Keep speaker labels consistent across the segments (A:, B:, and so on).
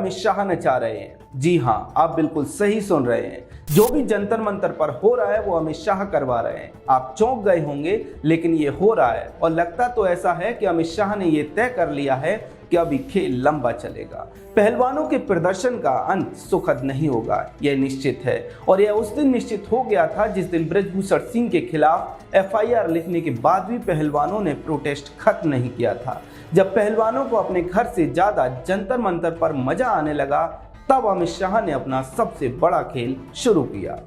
A: अमित शाह नचा रहे हैं। जी हाँ, आप बिल्कुल सही सुन रहे हैं। जो भी जंतर मंतर पर हो रहा है वो अमित शाह करवा रहे हैं। आप चौंक गए होंगे, लेकिन ये हो रहा है और लगता तो ऐसा है कि अमित शाह ने ये तय कर लिया है कि अभी खेल लंबा चलेगा। पहलवानों के प्रदर्शन का अंत सुखद नहीं होगा, यह निश्चित है। और यह उस दिन निश्चित हो गया था जिस दिन बृजभूषण सिंह के खिलाफ एफआईआर लिखने के बाद भी पहलवानों ने प्रोटेस्ट खत्म नहीं किया था। जब पहलवानों को अपने घर से ज्यादा जंतर मंतर पर मजा आने लगा, तब अमित शाह ने अपना सबसे बड़ा खेल शुरू किया।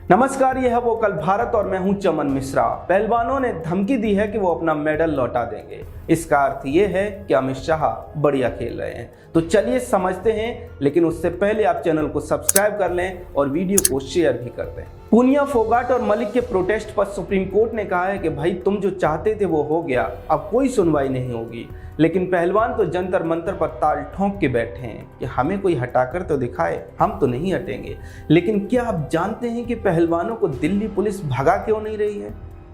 A: नमस्कार, यह है वोकल भारत और मैं हूं चमन मिश्रा। पहलवानों ने धमकी दी है कि वो अपना मेडल लौटा देंगे। इसका अर्थ ये है कि अमित शाह बढ़िया खेल रहे हैं। तो चलिए समझते हैं, लेकिन उससे पहले आप चैनल को सब्सक्राइब कर लें और वीडियो को शेयर भी कर दें। पूनिया, फोगाट और मलिक के प्रोटेस्ट पर सुप्रीम कोर्ट ने कहा है कि भाई तुम जो चाहते थे वो हो गया, अब कोई सुनवाई नहीं होगी। लेकिन पहलवान तो जंतर मंतर पर ताल ठोंक के बैठे हैं कि हमें कोई हटाकर तो दिखाए, हम तो नहीं हटेंगे। लेकिन क्या आप जानते हैं कि पहलवानों को दिल्ली पुलिस भगा क्यों नहीं रही है?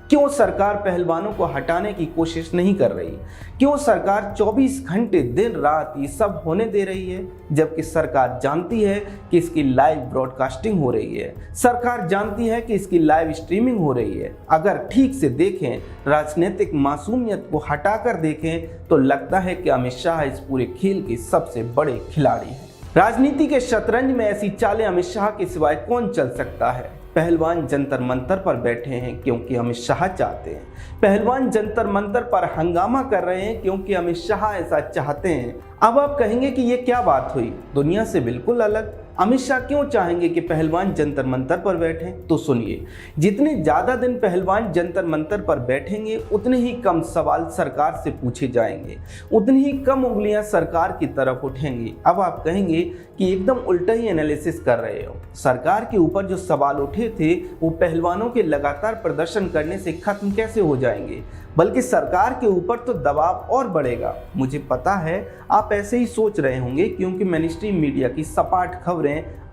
A: क्यों सरकार पहलवानों को हटाने की कोशिश नहीं कर रही? क्यों सरकार 24 घंटे दिन रात ये सब होने दे रही है, जबकि सरकार जानती है कि इसकी लाइव ब्रॉडकास्टिंग हो रही है, सरकार जानती है कि इसकी लाइव स्ट्रीमिंग हो रही है। अगर ठीक से देखें, राजनीतिक मासूमियत को हटाकर देखें, तो लगता है कि अमित शाह इस पूरे खेल के सबसे बड़े खिलाड़ी हैं। राजनीति के शतरंज में ऐसी चालें अमित शाह के सिवाय कौन चल सकता है? पहलवान जंतर मंतर पर बैठे हैं क्योंकि अमित शाह चाहते हैं। पहलवान जंतर मंतर पर हंगामा कर रहे हैं क्योंकि अमित शाह ऐसा चाहते हैं। अब आप कहेंगे कि ये क्या बात हुई, दुनिया से बिल्कुल अलग। अमित शाह क्यों चाहेंगे कि पहलवान जंतर मंतर पर बैठें? तो सुनिए, जितने ज़्यादा दिन पहलवान जंतर मंतर पर बैठेंगे, उतने ही कम सवाल सरकार से पूछे जाएंगे, उतनी ही कम उंगलियां सरकार की तरफ उठेंगी। अब आप कहेंगे कि एकदम उल्टा ही एनालिसिस कर रहे हो। सरकार के ऊपर जो सवाल उठे थे वो पहलवानों के लगातार प्रदर्शन करने से खत्म कैसे हो जाएंगे, बल्कि सरकार के ऊपर तो दबाव और बढ़ेगा। मुझे पता है आप ऐसे ही सोच रहे होंगे, क्योंकि मेनस्ट्रीम मीडिया की सपाट खबरें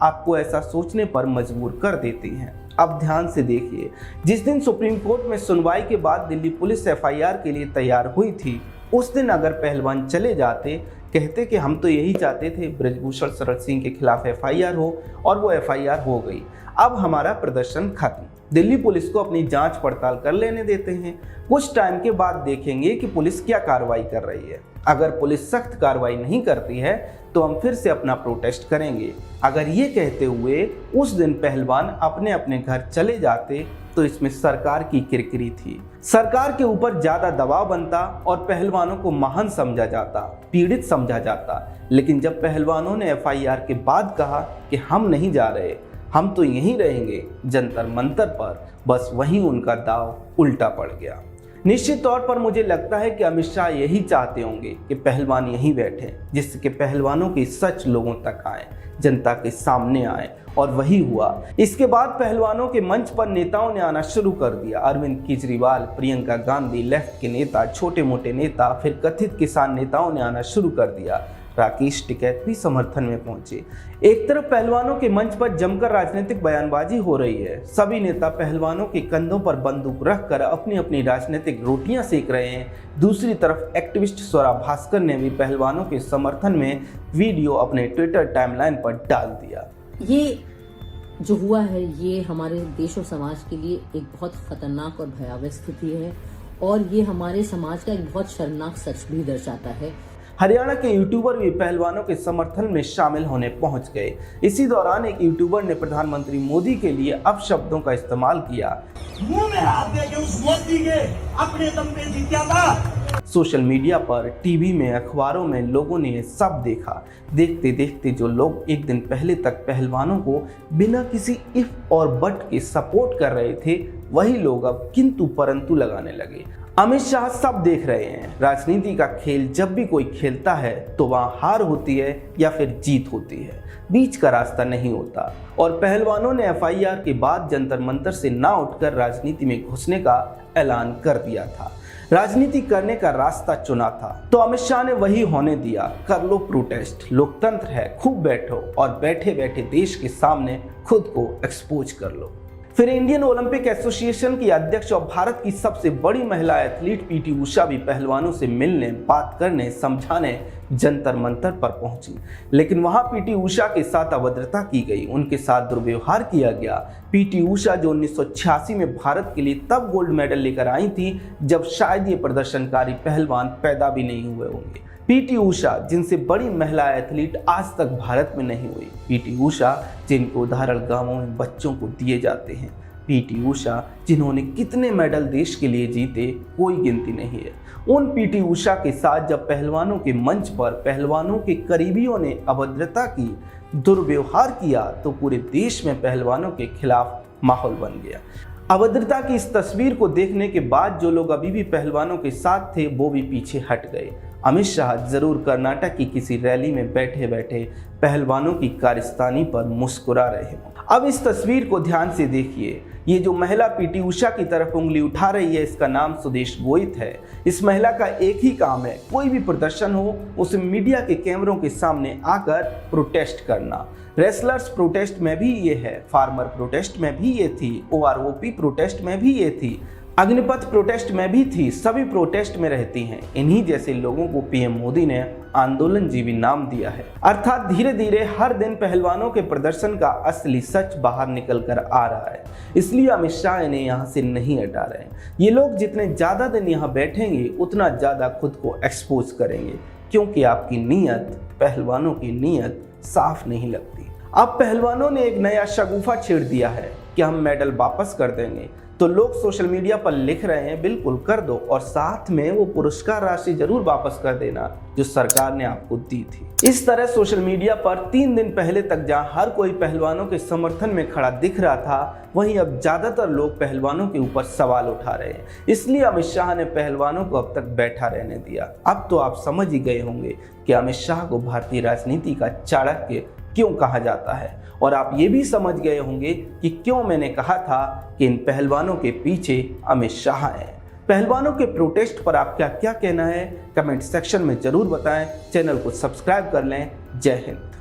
A: आपको ऐसा सोचने पर मजबूर कर देती हैं। अब ध्यान से देखिए, जिस दिन सुप्रीम कोर्ट में सुनवाई के बाद दिल्ली पुलिस एफआईआर के लिए तैयार हुई थी, उस दिन अगर पहलवान चले जाते, कहते कि हम तो यही चाहते थे बृजभूषण शरण सिंह के खिलाफ एफआईआर हो, और वो एफआईआर हो गई, अब हमारा प्रदर्शन खत्म, दिल्ली पुलिस को अपनी जांच पड़ताल कर लेने देते हैं, कुछ टाइम के बाद देखेंगे कि पुलिस क्या कार्रवाई कर रही है। अगर पुलिस सख्त कार्रवाई नहीं करती है तो हम फिर से अपना प्रोटेस्ट करेंगे। अगर ये कहते हुए उस दिन पहलवान अपने अपने घर चले जाते, तो इसमें सरकार की किरकिरी थी। सरकार के ऊपर ज्यादा दबाव बनता और पहलवानों को महान समझा जाता, पीड़ित समझा जाता। लेकिन जब पहलवानों ने एफआईआर के बाद कहा कि हम नहीं जा रहे, हम तो यहीं रहेंगे जंतर मंतर पर, बस वहीं उनका दाव उल्टा पड़ गया। निश्चित तौर पर मुझे लगता है कि अमित शाह यही चाहते होंगे कि पहलवान यहीं बैठे, जिससे पहलवानों की सच लोगों तक आए, जनता के सामने आए, और वही हुआ। इसके बाद पहलवानों के मंच पर नेताओं ने आना शुरू कर दिया। अरविंद केजरीवाल, प्रियंका गांधी, लेफ्ट के नेता, छोटे मोटे नेता, फिर कथित किसान नेताओं ने आना शुरू कर दिया। राकेश टिकैत भी समर्थन में पहुंचे। एक तरफ पहलवानों के मंच पर जमकर राजनीतिक बयानबाजी हो रही है, सभी नेता पहलवानों के कंधों पर बंदूक रखकर अपनी अपनी राजनीतिक रोटियां सेक रहे हैं। दूसरी तरफ एक्टिविस्ट स्वरा भास्कर ने भी पहलवानों के समर्थन में वीडियो अपने ट्विटर टाइमलाइन पर डाल दिया।
B: ये जो हुआ है, ये हमारे देश और समाज के लिए एक बहुत खतरनाक और भयावह स्थिति है, और ये हमारे समाज का एक बहुत शर्मनाक सच भी दर्शाता है।
A: हरियाणा के यूट्यूबर भी पहलवानों के समर्थन में शामिल होने पहुंच गए। इसी दौरान एक यूट्यूबर ने प्रधानमंत्री मोदी के लिए अपशब्दों का इस्तेमाल किया।
C: मुंह में हाथ दे के उस मोदी के अपने दम पे जीता था।
A: सोशल मीडिया पर, टीवी में, अखबारों में लोगों ने ये सब देखा। देखते देखते जो लोग एक दिन पहले तक पहलवानों को बिना किसी इफ और बट के सपोर्ट कर रहे थे, वही लोग अब किंतु परंतु लगाने लगे। अमित शाह सब देख रहे हैं। राजनीति का खेल जब भी कोई खेलता है तो वहां हार होती है या फिर जीत होती है, बीच का रास्ता नहीं होता। और पहलवानों ने एफआईआर के बाद जंतर मंतर से ना उठकर राजनीति में घुसने का ऐलान कर दिया था, राजनीति करने का रास्ता चुना था। तो अमित शाह ने वही होने दिया। कर लो प्रोटेस्ट, लोकतंत्र है, खूब बैठो और बैठे बैठे देश के सामने खुद को एक्सपोज कर लो। फिर इंडियन ओलंपिक एसोसिएशन की अध्यक्ष और भारत की सबसे बड़ी महिला एथलीट पीटी उषा भी पहलवानों से मिलने, बात करने, समझाने जंतर मंतर पर पहुंची। लेकिन वहां पीटी उषा के साथ अभद्रता की गई, उनके साथ दुर्व्यवहार किया गया। पीटी उषा जो 1986 में भारत के लिए तब गोल्ड मेडल लेकर आई थी जब शायद ये प्रदर्शनकारी पहलवान पैदा भी नहीं हुए होंगे। पीटी उषा जिनसे बड़ी महिला एथलीट आज तक भारत में नहीं हुई। पीटी उषा जिनके उदाहरण गांवों में बच्चों को दिए जाते हैं। पीटी उषा जिन्होंने कितने मेडल देश के लिए जीते, कोई गिनती नहीं है। उन पीटी उषा के साथ जब पहलवानों के मंच पर पहलवानों के करीबियों ने अभद्रता की, दुर्व्यवहार किया, तो पूरे देश में पहलवानों के खिलाफ माहौल बन गया। अभद्रता की इस तस्वीर को देखने के बाद जो लोग अभी भी पहलवानों के साथ थे वो भी पीछे हट गए। अमित शाह जरूर कर्नाटक की किसी रैली में बैठे बैठे पहलवानों की कारस्तानी पर मुस्कुरा रहे हों। अब इस तस्वीर को ध्यान से देखिए। ये जो महिला पीटी उषा की तरफ उंगली उठा रही है, इसका नाम सुदेश गोहित है। इस महिला का एक ही काम है, कोई भी प्रदर्शन हो उसे मीडिया के कैमरों के सामने आकर प्रोटेस्ट करना। रेसलर्स प्रोटेस्ट में भी ये है, फार्मर प्रोटेस्ट में भी ये थी, OROP प्रोटेस्ट में भी ये थी, अग्निपथ प्रोटेस्ट में भी थी, सभी प्रोटेस्ट में रहती हैं। इन्हीं जैसे लोगों को पीएम मोदी ने आंदोलन जीवी नाम दिया है। अर्थात धीरे धीरे हर दिन पहलवानों के प्रदर्शन का असली सच बाहर निकल कर आ रहा है। इसलिए अमित शाह इन्हें यहाँ से नहीं हटा रहे। ये लोग जितने ज़्यादा दिन यहाँ बैठेंगे उतना ज़्यादा खुद को एक्सपोज करेंगे, क्योंकि आपकी नीयत, पहलवानों की नीयत साफ नहीं लगती। अब पहलवानों ने एक नया शगुफा छेड़ दिया है कि हम मेडल वापस कर देंगे, तो लोग सोशल मीडिया पर लिख रहे हैं बिल्कुल कर दो, और साथ में वो पुरस्कार राशि जरूर वापस कर देना जो सरकार ने आपको दी थी। इस तरह सोशल मीडिया पर 3 दिन पहले तक जहां हर कोई पहलवानों के समर्थन में खड़ा दिख रहा था, वहीं अब ज्यादातर लोग पहलवानों के ऊपर सवाल उठा रहे हैं। इसलिए अमित शाह ने पहलवानों को अब तक बैठा रहने दिया। अब तो आप समझ ही गए होंगे कि अमित शाह को भारतीय राजनीति का चाणक्य क्यों कहा जाता है, और आप ये भी समझ गए होंगे कि क्यों मैंने कहा था कि इन पहलवानों के पीछे अमित शाह हैं। पहलवानों के प्रोटेस्ट पर आप क्या क्या कहना है कमेंट सेक्शन में जरूर बताएं। चैनल को सब्सक्राइब कर लें। जय हिंद।